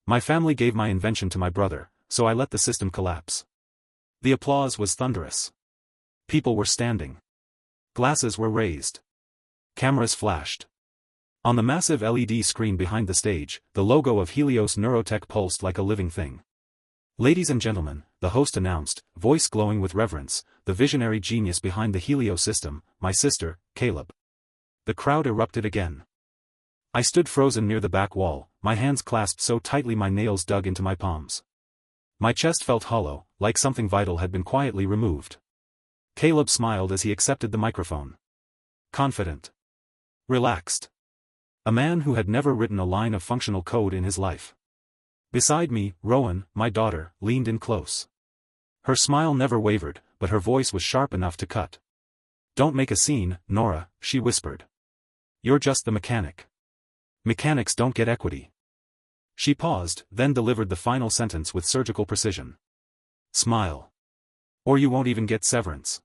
My family gave my invention to my brother, so I let the system collapse. The applause was thunderous. People were standing. Glasses were raised. Cameras flashed. On the massive LED screen behind the stage, the logo of Helios Neurotech pulsed like a living thing. "Ladies and gentlemen," the host announced, voice glowing with reverence, "the visionary genius behind the Helios system, my sister, Caleb." The crowd erupted again. I stood frozen near the back wall, my hands clasped so tightly my nails dug into my palms. My chest felt hollow, like something vital had been quietly removed. Caleb smiled as he accepted the microphone. Confident. Relaxed. A man who had never written a line of functional code in his life. Beside me, Rowan, my daughter, leaned in close. Her smile never wavered, but her voice was sharp enough to cut. "Don't make a scene, Nora," she whispered. "You're just the mechanic. Mechanics don't get equity." She paused, then delivered the final sentence with surgical precision. "Smile. Or you won't even get severance."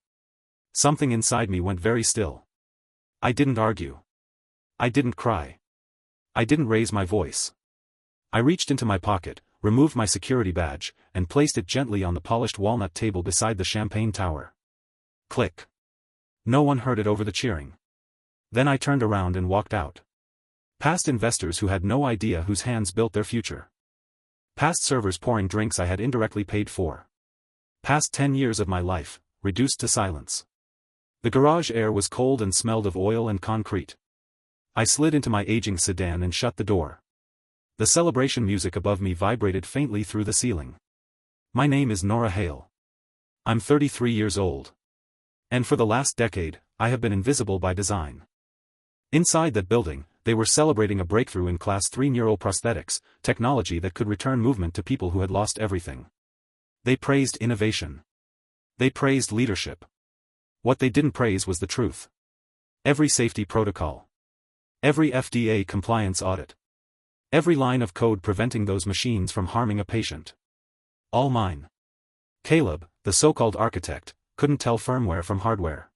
Something inside me went very still. I didn't argue. I didn't cry. I didn't raise my voice. I reached into my pocket, removed my security badge, and placed it gently on the polished walnut table beside the champagne tower. Click. No one heard it over the cheering. Then I turned around and walked out. Past investors who had no idea whose hands built their future. Past servers pouring drinks I had indirectly paid for. Past 10 years of my life, reduced to silence. The garage air was cold and smelled of oil and concrete. I slid into my aging sedan and shut the door. The celebration music above me vibrated faintly through the ceiling. My name is Nora Hale. I'm 33 years old. And for the last decade, I have been invisible by design. Inside that building, they were celebrating a breakthrough in Class 3 neuroprosthetics, technology that could return movement to people who had lost everything. They praised innovation. They praised leadership. What they didn't praise was the truth. Every safety protocol. Every FDA compliance audit. Every line of code preventing those machines from harming a patient. All mine. Caleb, the so-called architect, couldn't tell firmware from hardware.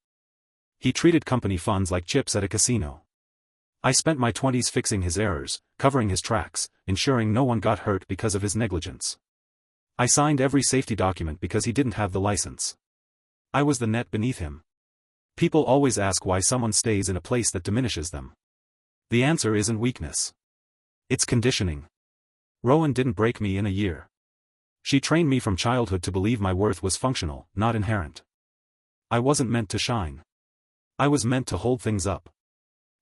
He treated company funds like chips at a casino. I spent my 20s fixing his errors, covering his tracks, ensuring no one got hurt because of his negligence. I signed every safety document because he didn't have the license. I was the net beneath him. People always ask why someone stays in a place that diminishes them. The answer isn't weakness. It's conditioning. Rowan didn't break me in a year. She trained me from childhood to believe my worth was functional, not inherent. I wasn't meant to shine. I was meant to hold things up.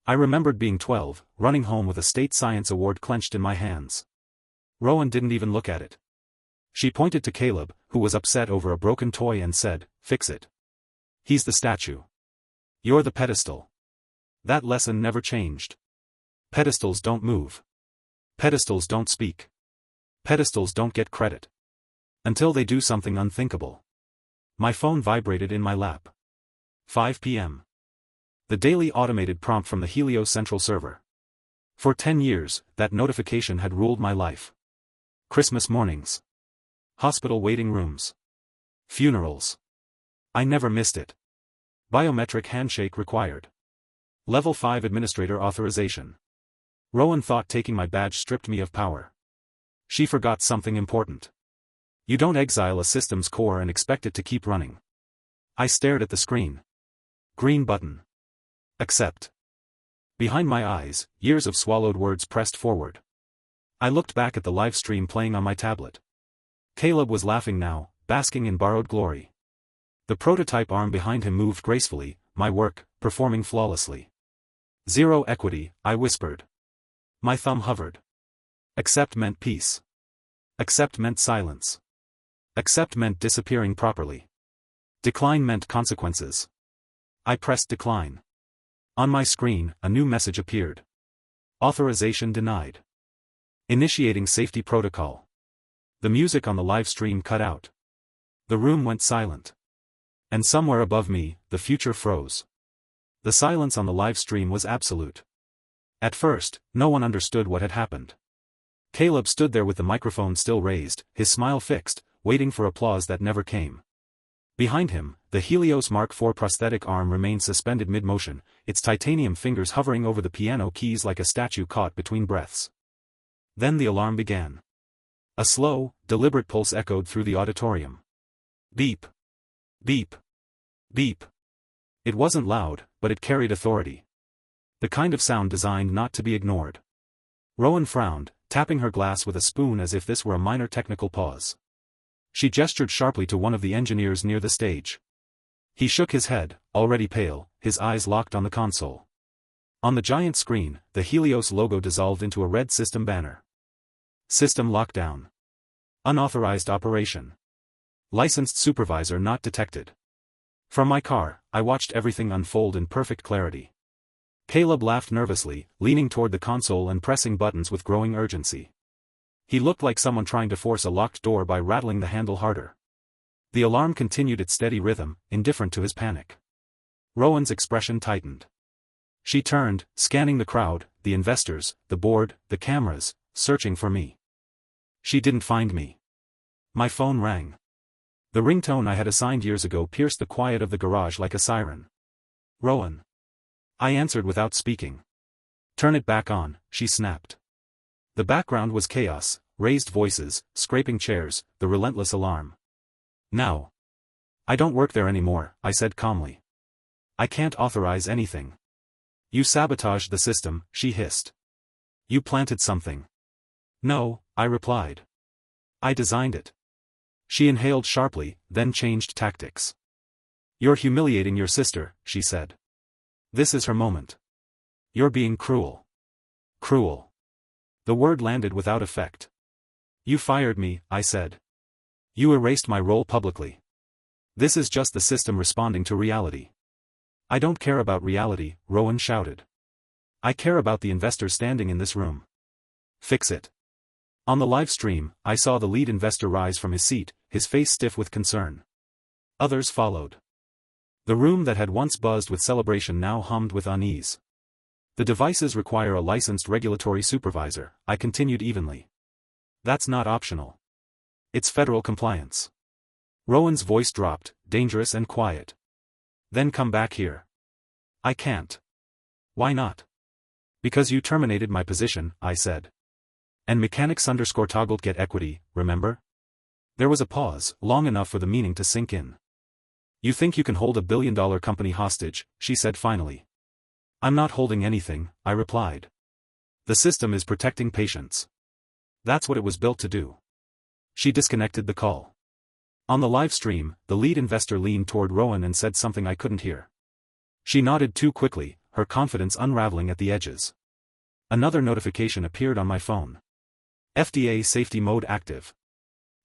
I remembered being 12, running home with a state science award clenched in my hands. Rowan didn't even look at it. She pointed to Caleb, who was upset over a broken toy, and said, "Fix it. He's the statue. You're the pedestal." That lesson never changed. Pedestals don't move. Pedestals don't speak. Pedestals don't get credit. Until they do something unthinkable. My phone vibrated in my lap. 5 p.m. The daily automated prompt from the Helios Central Server. For 10 years, that notification had ruled my life. Christmas mornings. Hospital waiting rooms. Funerals. I never missed it. Biometric handshake required. Level 5 administrator authorization. Rowan thought taking my badge stripped me of power. She forgot something important. You don't exile a system's core and expect it to keep running. I stared at the screen. Green button. Accept. Behind my eyes, years of swallowed words pressed forward. I looked back at the live stream playing on my tablet. Caleb was laughing now, basking in borrowed glory. The prototype arm behind him moved gracefully, my work, performing flawlessly. Zero equity, I whispered. My thumb hovered. Accept meant peace. Accept meant silence. Accept meant disappearing properly. Decline meant consequences. I pressed decline. On my screen, a new message appeared. Authorization denied. Initiating safety protocol. The music on the live stream cut out. The room went silent. And somewhere above me, the future froze. The silence on the live stream was absolute. At first, no one understood what had happened. Caleb stood there with the microphone still raised, his smile fixed, waiting for applause that never came. Behind him, the Helios Mark IV prosthetic arm remained suspended mid-motion, its titanium fingers hovering over the piano keys like a statue caught between breaths. Then the alarm began. A slow, deliberate pulse echoed through the auditorium. Beep. Beep. Beep. It wasn't loud, but it carried authority. The kind of sound designed not to be ignored. Rowan frowned, tapping her glass with a spoon as if this were a minor technical pause. She gestured sharply to one of the engineers near the stage. He shook his head, already pale, his eyes locked on the console. On the giant screen, the Helios logo dissolved into a red system banner. System lockdown. Unauthorized operation. Licensed supervisor not detected. From my car, I watched everything unfold in perfect clarity. Caleb laughed nervously, leaning toward the console and pressing buttons with growing urgency. He looked like someone trying to force a locked door by rattling the handle harder. The alarm continued its steady rhythm, indifferent to his panic. Rowan's expression tightened. She turned, scanning the crowd, the investors, the board, the cameras, searching for me. She didn't find me. My phone rang. The ringtone I had assigned years ago pierced the quiet of the garage like a siren. Rowan. I answered without speaking. Turn it back on, she snapped. The background was chaos, raised voices, scraping chairs, the relentless alarm. Now. I don't work there anymore, I said calmly. I can't authorize anything. You sabotaged the system, she hissed. You planted something. No, I replied. I designed it. She inhaled sharply, then changed tactics. You're humiliating your sister, she said. This is her moment. You're being cruel. Cruel. The word landed without effect. You fired me, I said. You erased my role publicly. This is just the system responding to reality. I don't care about reality, Rowan shouted. I care about the investors standing in this room. Fix it. On the live stream, I saw the lead investor rise from his seat, his face stiff with concern. Others followed. The room that had once buzzed with celebration now hummed with unease. The devices require a licensed regulatory supervisor, I continued evenly. That's not optional. It's federal compliance. Rowan's voice dropped, dangerous and quiet. Then come back here. I can't. Why not? Because you terminated my position, I said. And mechanics_toggled get equity, remember? There was a pause, long enough for the meaning to sink in. You think you can hold a billion-dollar company hostage, she said finally. I'm not holding anything, I replied. The system is protecting patients. That's what it was built to do. She disconnected the call. On the live stream, the lead investor leaned toward Rowan and said something I couldn't hear. She nodded too quickly, her confidence unraveling at the edges. Another notification appeared on my phone. FDA safety mode active.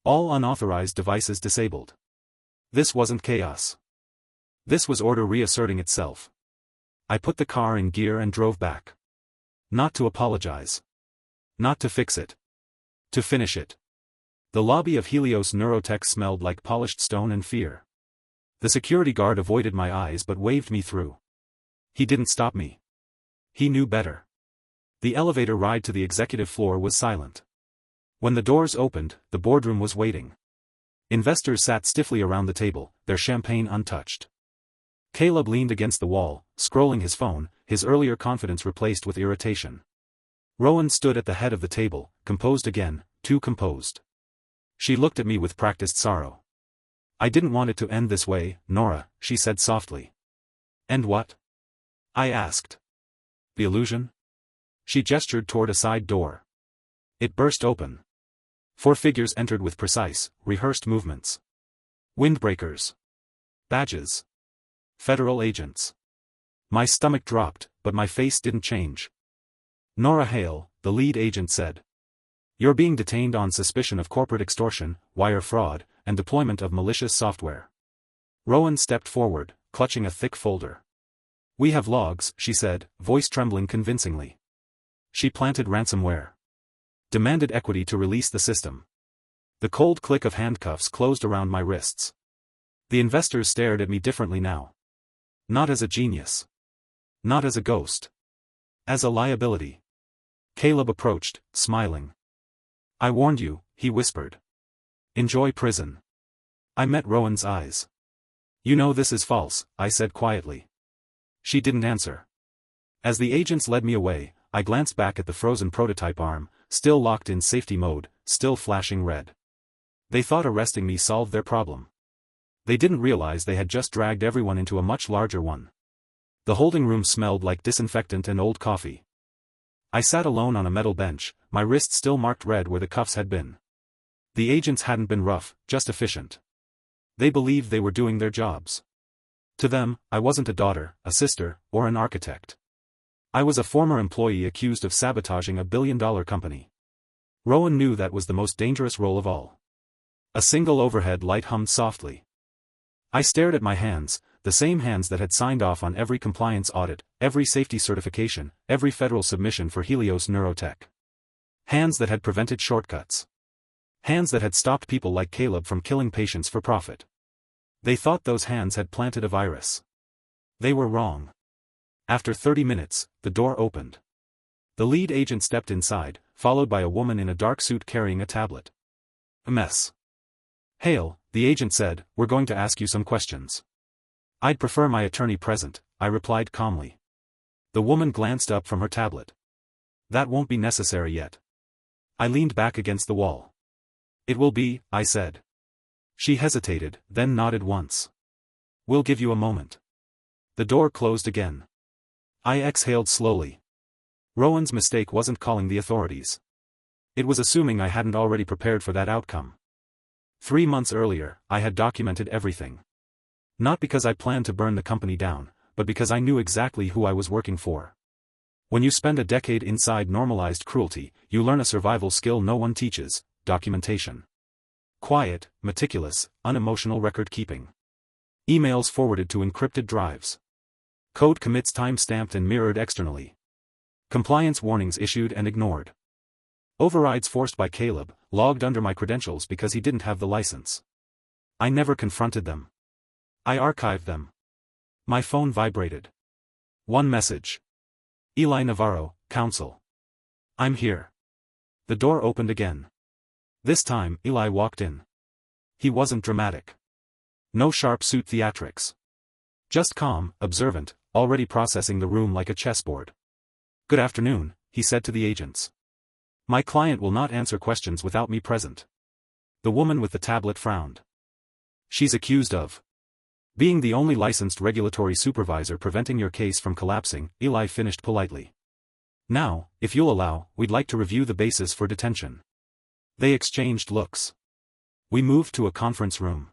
All unauthorized devices disabled. This wasn't chaos. This was order reasserting itself. I put the car in gear and drove back. Not to apologize. Not to fix it. To finish it. The lobby of Helios Neurotech smelled like polished stone and fear. The security guard avoided my eyes but waved me through. He didn't stop me. He knew better. The elevator ride to the executive floor was silent. When the doors opened, the boardroom was waiting. Investors sat stiffly around the table, their champagne untouched. Caleb leaned against the wall, scrolling his phone, his earlier confidence replaced with irritation. Rowan stood at the head of the table, composed again, too composed. She looked at me with practiced sorrow. I didn't want it to end this way, Nora, she said softly. And what? I asked. The illusion? She gestured toward a side door. It burst open. 4 figures entered with precise, rehearsed movements. Windbreakers. Badges. Federal agents. My stomach dropped, but my face didn't change. Nora Hale, the lead agent said. You're being detained on suspicion of corporate extortion, wire fraud, and deployment of malicious software. Rowan stepped forward, clutching a thick folder. We have logs, she said, voice trembling convincingly. She planted ransomware. Demanded equity to release the system. The cold click of handcuffs closed around my wrists. The investors stared at me differently now. Not as a genius. Not as a ghost. As a liability. Caleb approached, smiling. I warned you, he whispered. Enjoy prison. I met Rowan's eyes. You know this is false, I said quietly. She didn't answer. As the agents led me away, I glanced back at the frozen prototype arm, still locked in safety mode, still flashing red. They thought arresting me solved their problem. They didn't realize they had just dragged everyone into a much larger one. The holding room smelled like disinfectant and old coffee. I sat alone on a metal bench, my wrists still marked red where the cuffs had been. The agents hadn't been rough, just efficient. They believed they were doing their jobs. To them, I wasn't a daughter, a sister, or an architect. I was a former employee accused of sabotaging a billion-dollar company. Rowan knew that was the most dangerous role of all. A single overhead light hummed softly. I stared at my hands, the same hands that had signed off on every compliance audit, every safety certification, every federal submission for Helios Neurotech. Hands that had prevented shortcuts. Hands that had stopped people like Caleb from killing patients for profit. They thought those hands had planted a virus. They were wrong. After 30 minutes, the door opened. The lead agent stepped inside, followed by a woman in a dark suit carrying a tablet. A mess. "Hale," the agent said, "we're going to ask you some questions." "I'd prefer my attorney present," I replied calmly. The woman glanced up from her tablet. "That won't be necessary yet." I leaned back against the wall. "It will be," I said. She hesitated, then nodded once. "We'll give you a moment." The door closed again. I exhaled slowly. Rowan's mistake wasn't calling the authorities. It was assuming I hadn't already prepared for that outcome. 3 months earlier, I had documented everything. Not because I planned to burn the company down, but because I knew exactly who I was working for. When you spend a decade inside normalized cruelty, you learn a survival skill no one teaches: documentation. Quiet, meticulous, unemotional record-keeping. Emails forwarded to encrypted drives. Code commits time-stamped and mirrored externally. Compliance warnings issued and ignored. Overrides forced by Caleb, logged under my credentials because he didn't have the license. I never confronted them. I archived them. My phone vibrated. One message. Eli Navarro, counsel. "I'm here." The door opened again. This time, Eli walked in. He wasn't dramatic. No sharp suit theatrics. Just calm, observant, already processing the room like a chessboard. "Good afternoon," he said to the agents. "My client will not answer questions without me present." The woman with the tablet frowned. "She's accused of being the only licensed regulatory supervisor preventing your case from collapsing," Eli finished politely. "Now, if you'll allow, we'd like to review the basis for detention." They exchanged looks. We moved to a conference room.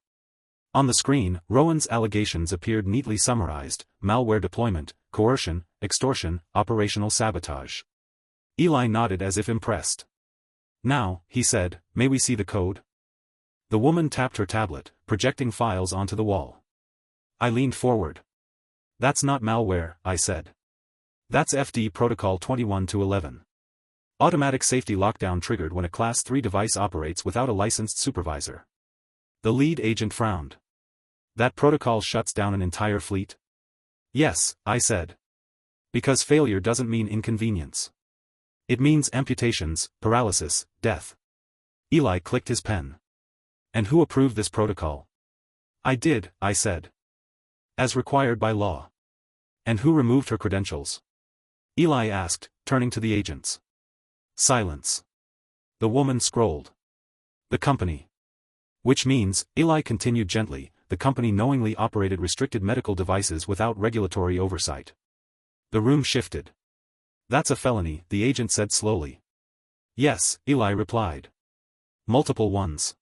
On the screen, Rowan's allegations appeared neatly summarized: malware deployment, coercion, extortion, operational sabotage. Eli nodded as if impressed. "Now," he said, "may we see the code?" The woman tapped her tablet, projecting files onto the wall. I leaned forward. "That's not malware," I said. "That's FD Protocol 21-11. Automatic safety lockdown triggered when a Class 3 device operates without a licensed supervisor." The lead agent frowned. "That protocol shuts down an entire fleet?" "Yes," I said. "Because failure doesn't mean inconvenience. It means amputations, paralysis, death." Eli clicked his pen. "And who approved this protocol?" "I did," I said. "As required by law." "And who removed her credentials?" Eli asked, turning to the agents. Silence. The woman scrolled. "The company." "Which means," Eli continued gently, "the company knowingly operated restricted medical devices without regulatory oversight." The room shifted. "That's a felony," the agent said slowly. "Yes," Eli replied. "Multiple ones."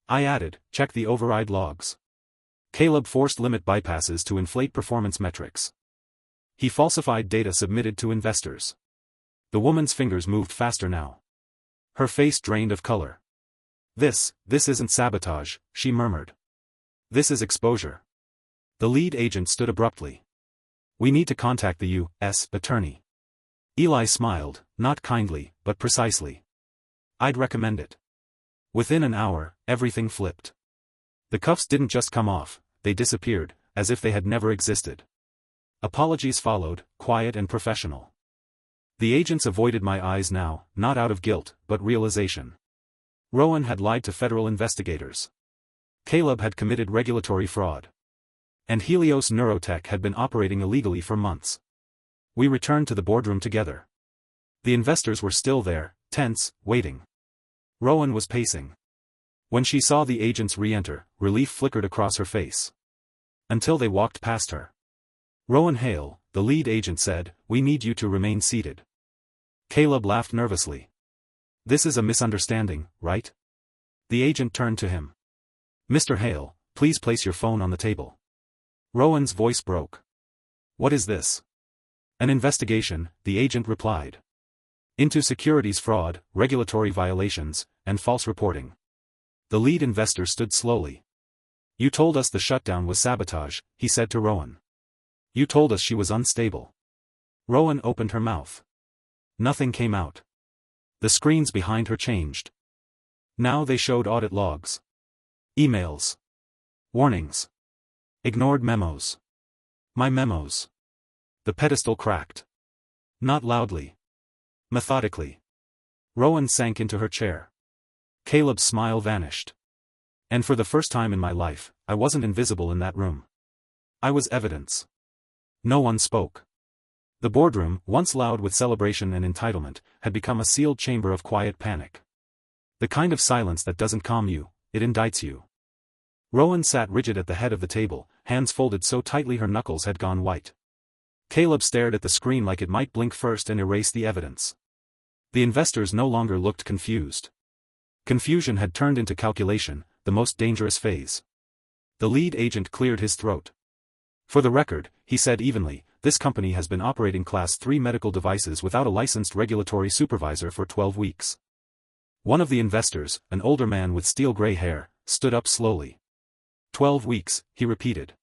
I added, "Check the override logs." Caleb forced limit bypasses to inflate performance metrics. He falsified data submitted to investors. The woman's fingers moved faster now. Her face drained of color. This isn't sabotage," she murmured. "This is exposure." The lead agent stood abruptly. "We need to contact the U.S. attorney." Eli smiled, not kindly, but precisely. "I'd recommend it." Within an hour, everything flipped. The cuffs didn't just come off, they disappeared, as if they had never existed. Apologies followed, quiet and professional. The agents avoided my eyes now, not out of guilt, but realization. Rowan had lied to federal investigators. Caleb had committed regulatory fraud. And Helios Neurotech had been operating illegally for months. We returned to the boardroom together. The investors were still there, tense, waiting. Rowan was pacing. When she saw the agents re-enter, relief flickered across her face. Until they walked past her. Rowan Hale, the lead agent said, "We need you to remain seated." Caleb laughed nervously. "This is a misunderstanding, right?" The agent turned to him. "Mr. Hale, please place your phone on the table." Rowan's voice broke. "What is this?" "An investigation," the agent replied. "Into securities fraud, regulatory violations, and false reporting." The lead investor stood slowly. "You told us the shutdown was sabotage," he said to Rowan. "You told us she was unstable." Rowan opened her mouth. Nothing came out. The screens behind her changed. Now they showed audit logs. Emails. Warnings. Ignored memos. My memos. The pedestal cracked. Not loudly. Methodically. Rowan sank into her chair. Caleb's smile vanished. And for the first time in my life, I wasn't invisible in that room. I was evidence. No one spoke. The boardroom, once loud with celebration and entitlement, had become a sealed chamber of quiet panic. The kind of silence that doesn't calm you, it indicts you. Rowan sat rigid at the head of the table, hands folded so tightly her knuckles had gone white. Caleb stared at the screen like it might blink first and erase the evidence. The investors no longer looked confused. Confusion had turned into calculation, the most dangerous phase. The lead agent cleared his throat. "For the record," he said evenly, "this company has been operating Class 3 medical devices without a licensed regulatory supervisor for 12 weeks. One of the investors, an older man with steel-gray hair, stood up slowly. 12 weeks, he repeated.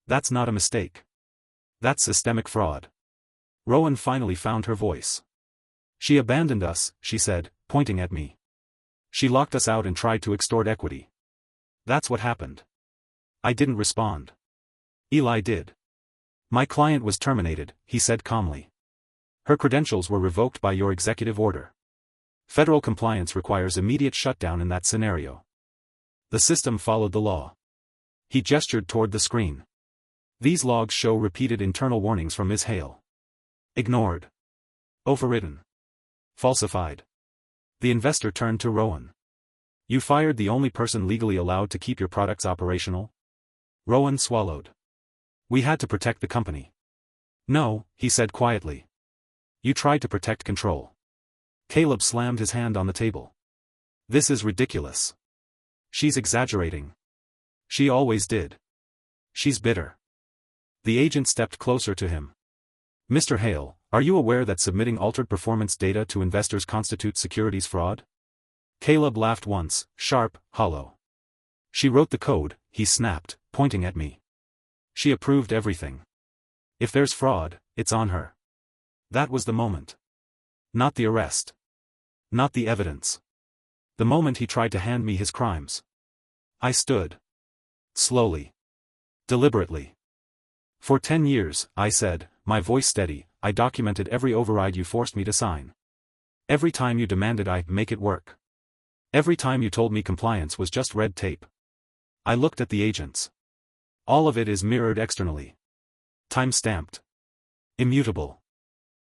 "That's not a mistake. That's systemic fraud." Rowan finally found her voice. "She abandoned us," she said, pointing at me. "She locked us out and tried to extort equity. That's what happened." I didn't respond. Eli did. "My client was terminated," he said calmly. "Her credentials were revoked by your executive order. Federal compliance requires immediate shutdown in that scenario. The system followed the law." He gestured toward the screen. "These logs show repeated internal warnings from Ms. Hale. Ignored. Overridden. Falsified." The investor turned to Rowan. "You fired the only person legally allowed to keep your products operational?" Rowan swallowed. "We had to protect the company." "No," he said quietly. "You tried to protect control." Caleb slammed his hand on the table. "This is ridiculous. She's exaggerating. She always did. She's bitter." The agent stepped closer to him. "Mr. Hale, are you aware that submitting altered performance data to investors constitutes securities fraud?" Caleb laughed once, sharp, hollow. "She wrote the code," he snapped, pointing at me. "She approved everything. If there's fraud, it's on her." That was the moment. Not the arrest. Not the evidence. The moment he tried to hand me his crimes. I stood. Slowly. Deliberately. "For 10 years, I said, my voice steady, I documented every override you forced me to sign. Every time you demanded I make it work. Every time you told me compliance was just red tape." I looked at the agents. "All of it is mirrored externally. Time-stamped. Immutable."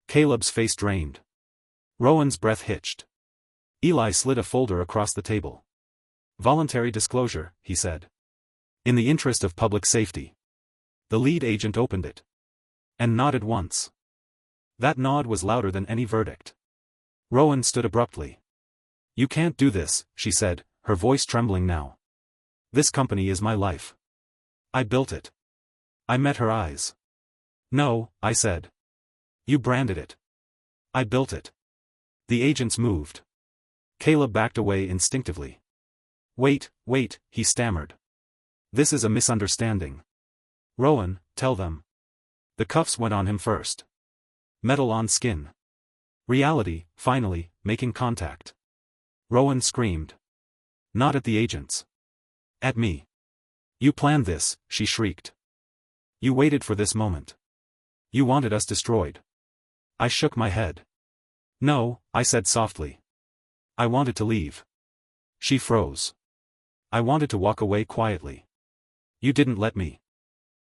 Caleb's face drained. Rowan's breath hitched. Eli slid a folder across the table. "Voluntary disclosure," he said. "In the interest of public safety." The lead agent opened it. And nodded once. That nod was louder than any verdict. Rowan stood abruptly. "You can't do this," she said, her voice trembling now. "This company is my life. I built it." I met her eyes. "No," I said. "You branded it. I built it." The agents moved. Caleb backed away instinctively. Wait, he stammered. "This is a misunderstanding." "Rowan, tell them." The cuffs went on him first. Metal on skin. Reality, finally, making contact. Rowan screamed. Not at the agents. At me. "You planned this," she shrieked. "You waited for this moment. You wanted us destroyed." I shook my head. "No," I said softly. "I wanted to leave." She froze. "I wanted to walk away quietly. You didn't let me."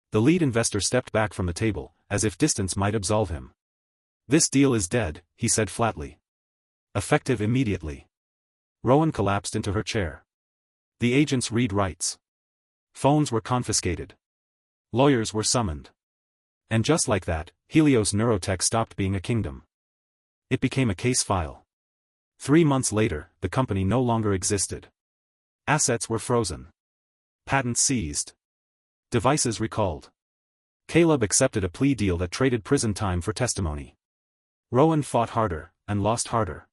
The lead investor stepped back from the table, as if distance might absolve him. "This deal is dead," he said flatly. "Effective immediately." Rowan collapsed into her chair. The agents read rights. Phones were confiscated. Lawyers were summoned. And just like that, Helios Neurotech stopped being a kingdom. It became a case file. 3 months later, the company no longer existed. Assets were frozen. Patents seized. Devices recalled. Caleb accepted a plea deal that traded prison time for testimony. Rowan fought harder, and lost harder.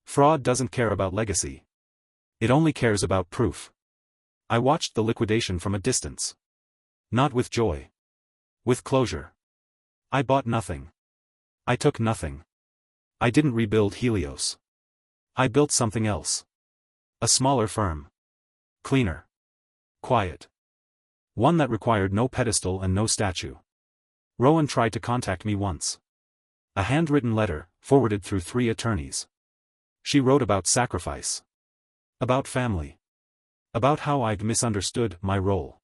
Fraud doesn't care about legacy. It only cares about proof. I watched the liquidation from a distance. Not with joy. With closure. I bought nothing. I took nothing. I didn't rebuild Helios. I built something else. A smaller firm. Cleaner. Quiet. One that required no pedestal and no statue. Rowan tried to contact me once. A handwritten letter, forwarded through 3 attorneys. She wrote about sacrifice. About family. About how I'd misunderstood my role.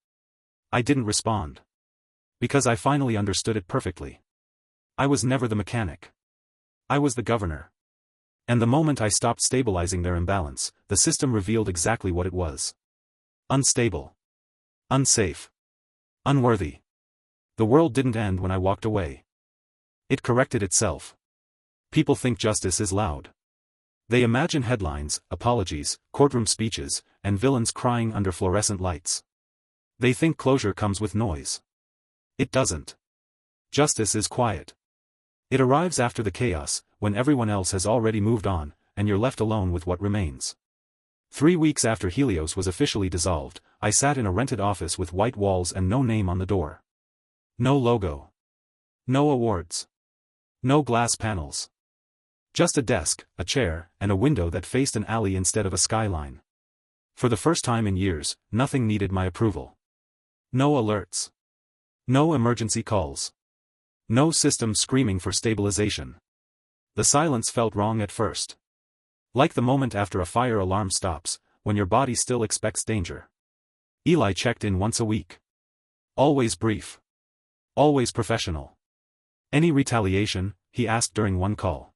I didn't respond. Because I finally understood it perfectly. I was never the mechanic. I was the governor. And the moment I stopped stabilizing their imbalance, the system revealed exactly what it was. Unstable. Unsafe. Unworthy. The world didn't end when I walked away. It corrected itself. People think justice is loud. They imagine headlines, apologies, courtroom speeches, and villains crying under fluorescent lights. They think closure comes with noise. It doesn't. Justice is quiet. It arrives after the chaos, when everyone else has already moved on, and you're left alone with what remains. 3 weeks after Helios was officially dissolved, I sat in a rented office with white walls and no name on the door. No logo. No awards. No glass panels. Just a desk, a chair, and a window that faced an alley instead of a skyline. For the first time in years, nothing needed my approval. No alerts. No emergency calls. No system screaming for stabilization. The silence felt wrong at first. Like the moment after a fire alarm stops, when your body still expects danger. Eli checked in once a week. Always brief. Always professional. Any retaliation? He asked during one call.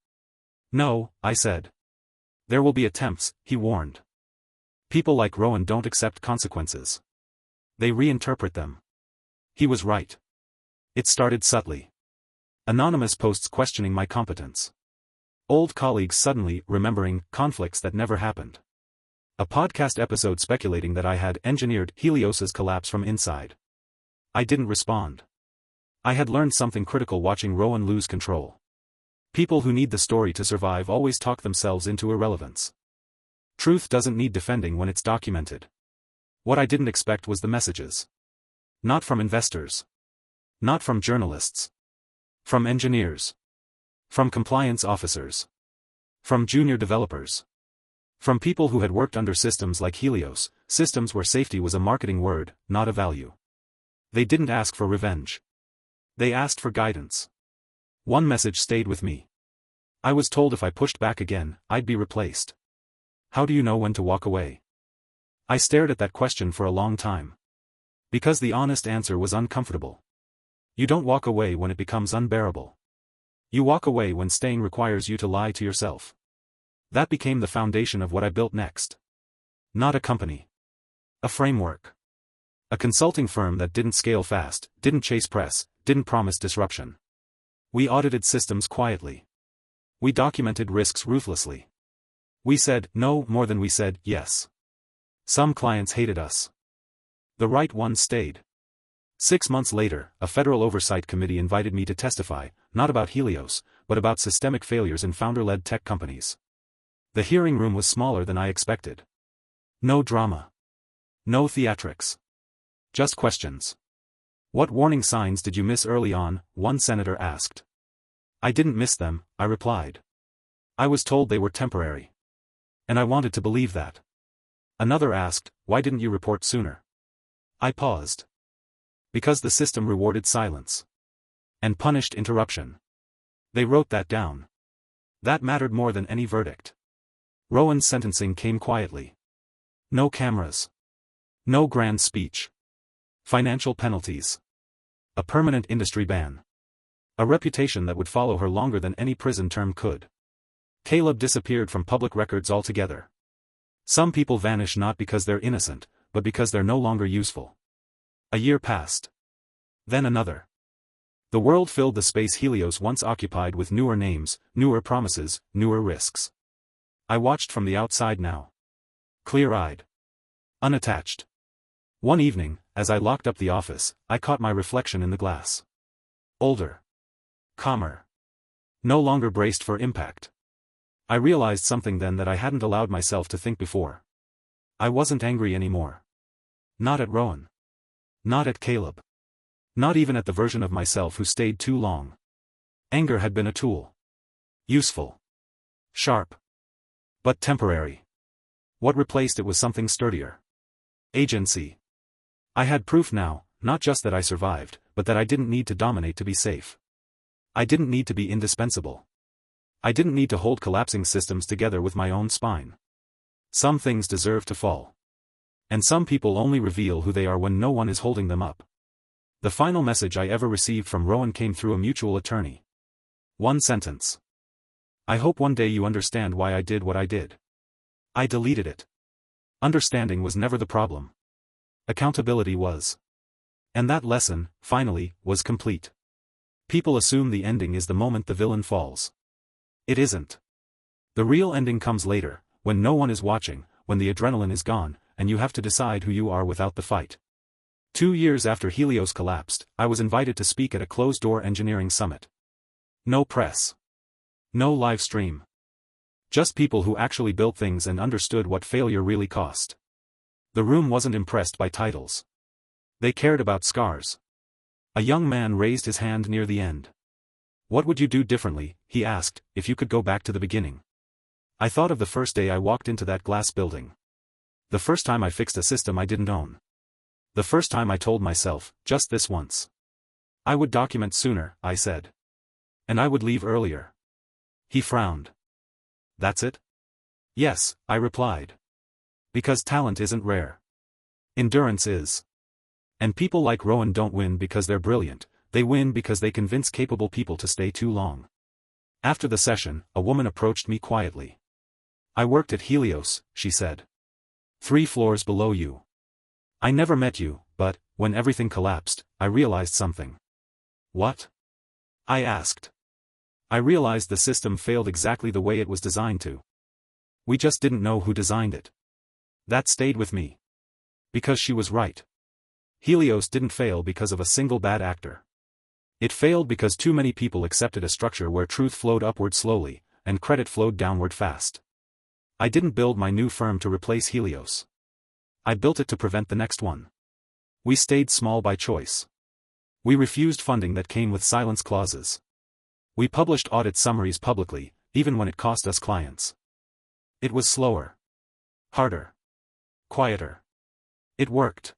No, I said. There will be attempts, he warned. People like Rowan don't accept consequences. They reinterpret them. He was right. It started subtly. Anonymous posts questioning my competence. Old colleagues suddenly remembering conflicts that never happened. A podcast episode speculating that I had engineered Helios's collapse from inside. I didn't respond. I had learned something critical watching Rowan lose control. People who need the story to survive always talk themselves into irrelevance. Truth doesn't need defending when it's documented. What I didn't expect was the messages. Not from investors. Not from journalists. From engineers. From compliance officers. From junior developers. From people who had worked under systems like Helios, systems where safety was a marketing word, not a value. They didn't ask for revenge. They asked for guidance. One message stayed with me. I was told if I pushed back again, I'd be replaced. How do you know when to walk away? I stared at that question for a long time. Because the honest answer was uncomfortable. You don't walk away when it becomes unbearable. You walk away when staying requires you to lie to yourself. That became the foundation of what I built next. Not a company. A framework. A consulting firm that didn't scale fast, didn't chase press, didn't promise disruption. We audited systems quietly. We documented risks ruthlessly. We said no more than we said yes. Some clients hated us. The right ones stayed. 6 months later, a federal oversight committee invited me to testify, not about Helios, but about systemic failures in founder-led tech companies. The hearing room was smaller than I expected. No drama. No theatrics. Just questions. What warning signs did you miss early on? One senator asked. I didn't miss them, I replied. I was told they were temporary. And I wanted to believe that. Another asked, why didn't you report sooner? I paused. Because the system rewarded silence. And punished interruption. They wrote that down. That mattered more than any verdict. Rowan's sentencing came quietly. No cameras. No grand speech. Financial penalties. A permanent industry ban. A reputation that would follow her longer than any prison term could. Caleb disappeared from public records altogether. Some people vanish not because they're innocent, but because they're no longer useful. A year passed. Then another. The world filled the space Helios once occupied with newer names, newer promises, newer risks. I watched from the outside now. Clear-eyed. Unattached. One evening, as I locked up the office, I caught my reflection in the glass. Older. Calmer. No longer braced for impact. I realized something then that I hadn't allowed myself to think before. I wasn't angry anymore. Not at Rowan. Not at Caleb. Not even at the version of myself who stayed too long. Anger had been a tool. Useful. Sharp. But temporary. What replaced it was something sturdier. Agency. I had proof now, not just that I survived, but that I didn't need to dominate to be safe. I didn't need to be indispensable. I didn't need to hold collapsing systems together with my own spine. Some things deserve to fall. And some people only reveal who they are when no one is holding them up. The final message I ever received from Rowan came through a mutual attorney. One sentence. I hope one day you understand why I did what I did. I deleted it. Understanding was never the problem. Accountability was. And that lesson, finally, was complete. People assume the ending is the moment the villain falls. It isn't. The real ending comes later, when no one is watching, when the adrenaline is gone, and you have to decide who you are without the fight. 2 years after Helios collapsed, I was invited to speak at a closed-door engineering summit. No press. No live stream. Just people who actually built things and understood what failure really cost. The room wasn't impressed by titles. They cared about scars. A young man raised his hand near the end. What would you do differently, he asked, if you could go back to the beginning? I thought of the first day I walked into that glass building. The first time I fixed a system I didn't own. The first time I told myself, just this once. I would document sooner, I said. And I would leave earlier. He frowned. That's it? Yes, I replied. Because talent isn't rare. Endurance is. And people like Rowan don't win because they're brilliant, they win because they convince capable people to stay too long. After the session, a woman approached me quietly. I worked at Helios, she said. 3 floors below you. I never met you, but, when everything collapsed, I realized something. What? I asked. I realized the system failed exactly the way it was designed to. We just didn't know who designed it. That stayed with me. Because she was right. Helios didn't fail because of a single bad actor. It failed because too many people accepted a structure where truth flowed upward slowly, and credit flowed downward fast. I didn't build my new firm to replace Helios. I built it to prevent the next one. We stayed small by choice. We refused funding that came with silence clauses. We published audit summaries publicly, even when it cost us clients. It was slower. Harder. Quieter. It worked.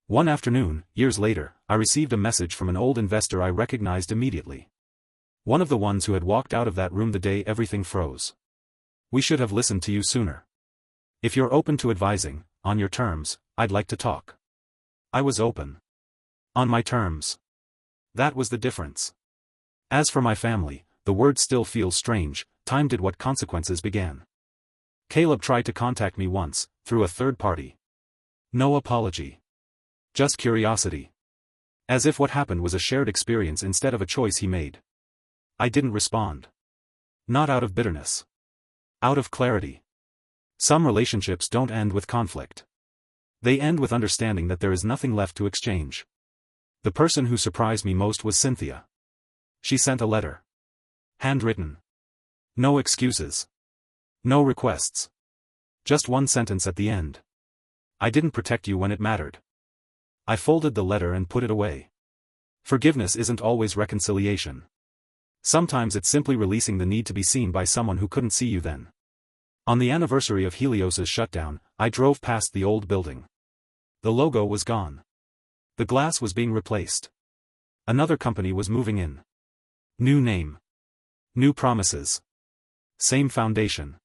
One afternoon, years later, I received a message from an old investor I recognized immediately. One of the ones who had walked out of that room the day everything froze. We should have listened to you sooner. If you're open to advising, on your terms, I'd like to talk. I was open. On my terms. That was the difference. As for my family, the word still feels strange. Time did what consequences began. Caleb tried to contact me once, through a third party. No apology. Just curiosity. As if what happened was a shared experience instead of a choice he made. I didn't respond. Not out of bitterness. Out of clarity. Some relationships don't end with conflict. They end with understanding that there is nothing left to exchange. The person who surprised me most was Cynthia. She sent a letter. Handwritten. No excuses. No requests. Just one sentence at the end. I didn't protect you when it mattered. I folded the letter and put it away. Forgiveness isn't always reconciliation. Sometimes it's simply releasing the need to be seen by someone who couldn't see you then. On the anniversary of Helios's shutdown, I drove past the old building. The logo was gone. The glass was being replaced. Another company was moving in. New name. New promises. Same foundation.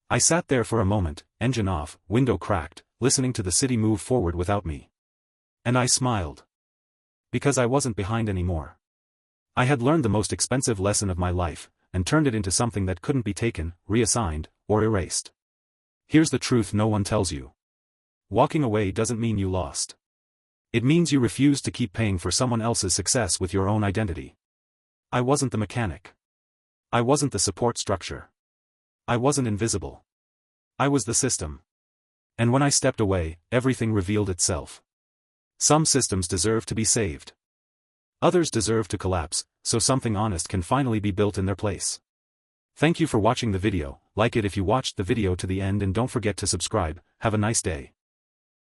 I sat there for a moment, engine off, window cracked, listening to the city move forward without me. And I smiled. Because I wasn't behind anymore. I had learned the most expensive lesson of my life, and turned it into something that couldn't be taken, reassigned, or erased. Here's the truth no one tells you. Walking away doesn't mean you lost. It means you refused to keep paying for someone else's success with your own identity. I wasn't the mechanic. I wasn't the support structure. I wasn't invisible. I was the system. And when I stepped away, everything revealed itself. Some systems deserve to be saved. Others deserve to collapse, so something honest can finally be built in their place. Thank you for watching the video. Like it if you watched the video to the end and don't forget to subscribe. Have a nice day.